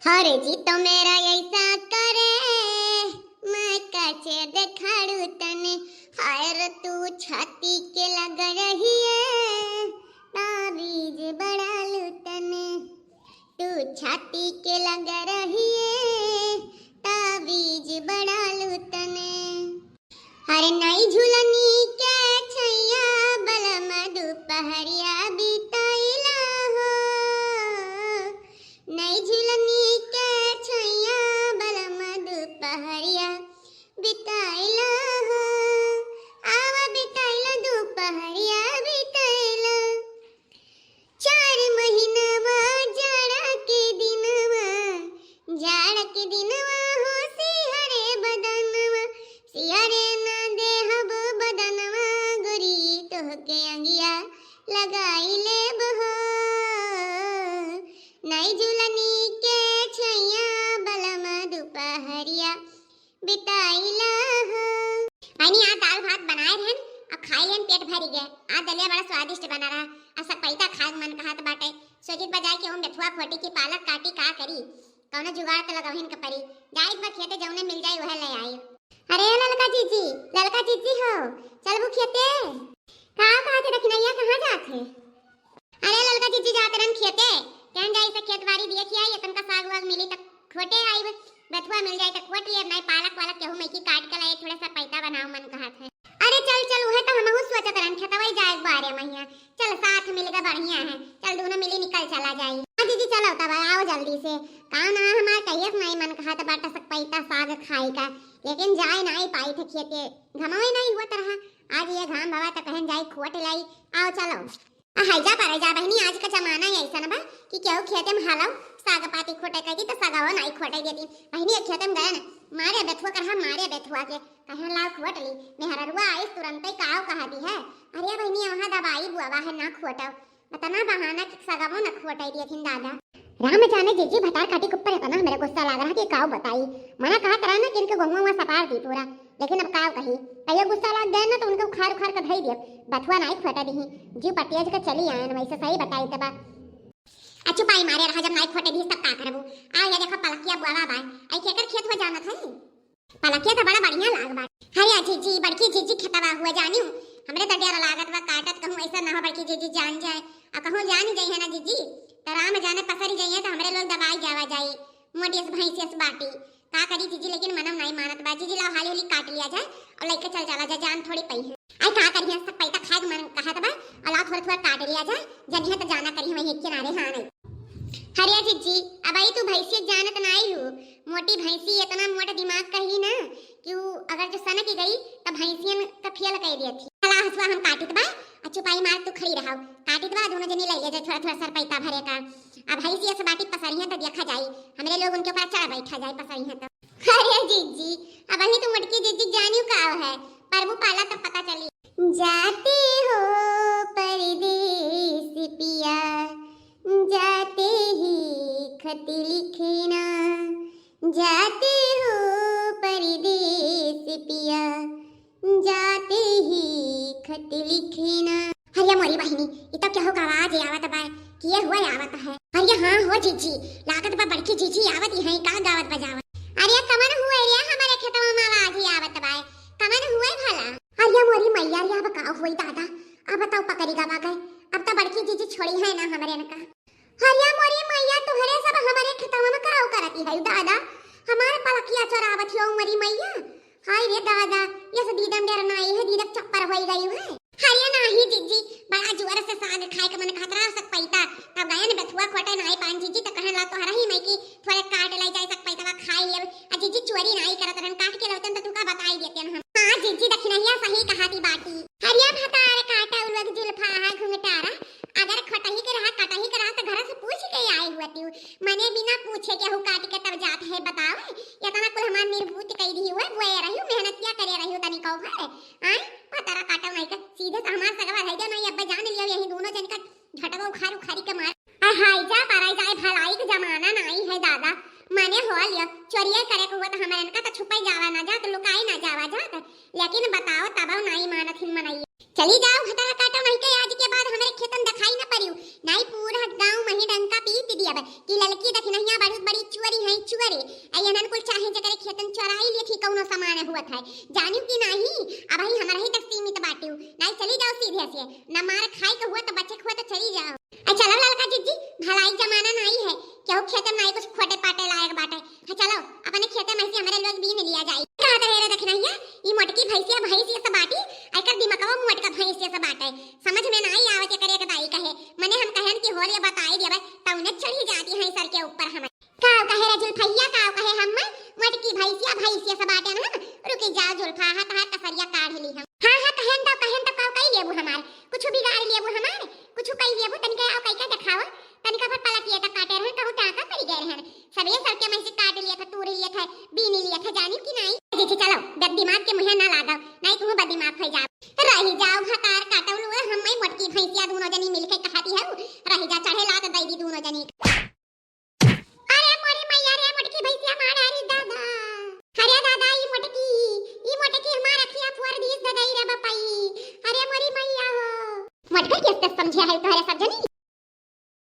हरे जी तो मेरा ऐसा करे मैं कैसे देखाड़ू तने। हाय रे तू छाती के लग रही है ताबीज बढ़ालू तने। तू छाती के लग रही है ताबीज बढ़ालू तने। हरे नई झूलनी के छैया बलम दोपहरिया बिताइला हो। नई झूलनी के छैया बलम दोपहरिया बिताइला हो। आवा बिताइला दोपहरिया बिताइला। 4 महीनवा जाड़ा के दिनवा हो सिहरे बदनवा। सिहरे ना देहब बदनवा गोरी तोहके अंगिया लगाई लेब हो। नई झूलनी के छैया बलम दोपहरिया बिताइला हो। आनी आ दाल भात बनाए रहन अब खाई लेन पेट भरी गए। आ दलिया बड़ा स्वादिष्ट बना रहा। अब सब पैसा खाए मन कहत बाटे। सोचित बजाय के हम बेथुआ खोटी की पालक काटी का करी कौनो जुगाड़ त लगावहिन के परी। जाई बा खेते जौने मिल जाई वह ले आई। अरे ललका जीजी हो चल वो खेते का कहते दखनैया कहां जात है। अरे ललका जीजी जात रन खेते कहन जाई से खेत बाड़ी दिए खियाई अपन का साग वाग मिली त खोटे आई बेथुआ मिल जाए त खोट ले नहीं पालक वाला केहू में की काट के लाए थोड़ा सा पैसा बनाओ मन कहत है। अरे चल चल वह तो हमहु सोचत रहन खेतवई जाए बारे महिया। चल साथ मिलगा बढ़िया है। चल दोनों मिली निकल चला जाई। हां दीदी चलो तब आओ जल्दी से। का ना हमार कहियस नहीं मन कहत बाटा सक पैसा साग खाई का लेकिन जाए नहीं पाई थे खेते घमवे नहीं हुआ तरह। आज ये घाम बाबा तो कहन जाई खोट लाई। आओ चलो हाइजा पर जा बहनी। आज का जमाना है ऐसा बा कि केहू खेते में हालाऊ साग पाती खोटे कहती तो सगाओ नहीं खोटे देती। बहनी एक खेते में गए ना मारे बेथुआ कर हम मारे बेथुआ के कहन लाओ खोट ली मेहररुआ आई तुरंत ही काव कहा दी है। अरे बहनी वहां दवाई बुआवा है ना खोटो इतना बहाना कि सगाओ न खोटे दिए थिन दादा। राम जाने जीजी भटार काटी कुप्पर है ना मेरे गुस्सा लग रहा कि काव बताई। मना कहा तरह ना कि इनके गहुआ सपार दी पूरा लेकिन अब काव कही कहियो गुस्सा लग गए ना तो उनको उखाड़ उखाड़ कर धई दिए बथुआ नहीं खोटा दी जी पटियाज का चली आए वैसे सही बताई तबा। अच्छु पाई मारे रहा जब नहीं खोटे दी सब का करबू। आ ये देखो पलकिया बुआवा बा आई केकर खेत हो जाना था। पलकिया तो बड़ा बढ़िया लाग बा। हरिया जीजी बड़की जीजी खेतवा हुआ जानियो हमरे त डर लागत बा काटत कहूं ऐसा ना हो बड़की जीजी जान जाए आ कहूं जान जाई है ना जीजी त राम जाने पसरी जाइए तो हमरे लोग दवाई जावा जाई मोटियस भैंसियस बाटी का करी जीजी लेकिन मनम नहीं मानत बा। जीजी ला हाली हाली काट लिया जाए और लेके चल जाला जाए जान थोड़ी पई है। आई का करिए सब पैसा खाए मन कहत बा और ला थोड़ा थोड़ा काट लिया जाए जनिया तो जाना करी वही किनारे। हां नहीं हरिया जीजी अब आई तू भैंसी जानत नहीं हो। मोटी भैंसी इतना मोटा दिमाग कही ना कि अगर जो सनक गई तो भैंसियन का फेल कह दी थी। चला हसवा हम काटित बा अच्छु पाई मार तू खड़ी रहाओ काटित बा दोनों जनी ले जा थोड़ा थोड़ा सर पैसा भरे का। अब भैंसी से बाटी पसरी है तो देखा जाई हमरे लोग उनके ऊपर चढ़ बैठा जाए पसरी है तो। अरे जीजी अब ही तू मटकी जीजी जानियो का है पर वो पाला तो पता चली। जाते हो परदेस पिया जाते ही खत लिखना। जाते हो परदेस पिया जाते ही खत लिखना। हरिया मोरी बहिनी ये तो क्या हो आवाज आवत बा किए हुआ आवत है। अरे हां हो जीजी लागत बा बड़की जीजी आवत है का गावत बजावत। अरे कमन हुए रे हमारे खेतवा में आवाज ही आवत बा कमन हुए भला। अरे मोरी मैया रे अब का होई दादा अब बताओ पकड़ी गावा गए अब तो बड़की जीजी छोड़ी है ना हमरे न का। हरिया मोरी मैया तुहरे सब हमारे खेतवा में काव करती है दादा हमारे पलकिया चरावत हो मरी मैया। हाय रे दादा ये से दीदम डर नहीं है दीदक चप्पर होई गई है। हरिया नहीं जीजी बड़ा जोर से साग खाए के मन खतरा सक पैता तब गया ने बथुआ खोटे नहीं पान जीजी तो कहन ला तो हरा ही मैं की थोड़े काट लाई जाए सक पैसा खाई ले आ जीजी चोरी नहीं करत रहन काट के लौतन तो तू का बताई देते हम। हां जीजी दखनहिया सही कहाती बाटी। हरिया भतार काटा उलग जुल्फा है घुंघटारा अगर खटही के रहा कटही के रहा तो घर से पूछ के आई हुआ तू मने बिना पूछे के हु काट के तब जात है बताओ इतना कुल हमार निर्भूत कई दी हुआ वो रही मेहनत क्या करे रही तनी कहो भरे आई पतारा काटा नहीं का सीधे से हमार सगवा है जा नहीं अब जान लियो यही दोनों जन का झटवा उखाड़ उखाड़ी के मार हाय जा पराई जाए भलाई के जमाना नहीं है दादा माने हो लिया चोरिया करे को हुआ तो हमारे का तो छुपाई जावा ना जा तो लुकाई ना जावा जा लेकिन बताओ तब नहीं मानत हिन मनाई चली जाओ भतारा काटो नहीं के आज के बाद हमारे खेतन दिखाई ना परियो नहीं पूरा गांव में डंका पीट दिया कि लड़की दखनहिया बड़ी बड़ी चोरी एकदम नहीं कुछ खोटे पाटे लायक बाटे। हाँ चलो अपने खेते में से हमारे लोग बीन लिया जाए। कहा तो हेरे देखना ये मोटकी भैंसिया भैंसिया सब बाटी आकर दिमागवा मोटका भैंसिया सब बाटे समझ में नहीं आवत ये करे के दाई कहे मने हम कहन की होल ये बताई देबे तौने चढ़ी जाती है सर के ऊपर हम काव कहे रे जुल्फैया काव कहे हम मोटकी भैंसिया भैंसिया सब बाटे ना रुकी जाओ जुल्फा हाथ हाथ कसरिया काढ़ ली हम। हां कहन तो काव कई लेबू हमार कुछ बिगाड़ लेबू हमार कुछ कई लेबू तनिका आव कई का दिखावा तनिका पर पलटिए त काटे रहे कहू टाका पड़ गए रहन सबे सर के में से काट लिया था तूर लिया था बीन लिया था जानी कि नहीं देखी चलो जब दिमाग के मुहे ना लगाओ नहीं तुम बदिमाग हो जाओ रही जाओ हकार काटौलू हम मैं मोटकी भैंसिया दोनों जनी मिलके कहती है रही जा चढ़े लात दई दी दोनों जनी। अरे मोरे मैया रे मोटकी भैंसिया मार अरे दादा अरे दादा ई मोटकी हमार अखिया फुर दीस दई रे बपाई अरे मोरी मैया हो मोटकी किस समझे है तोरे सब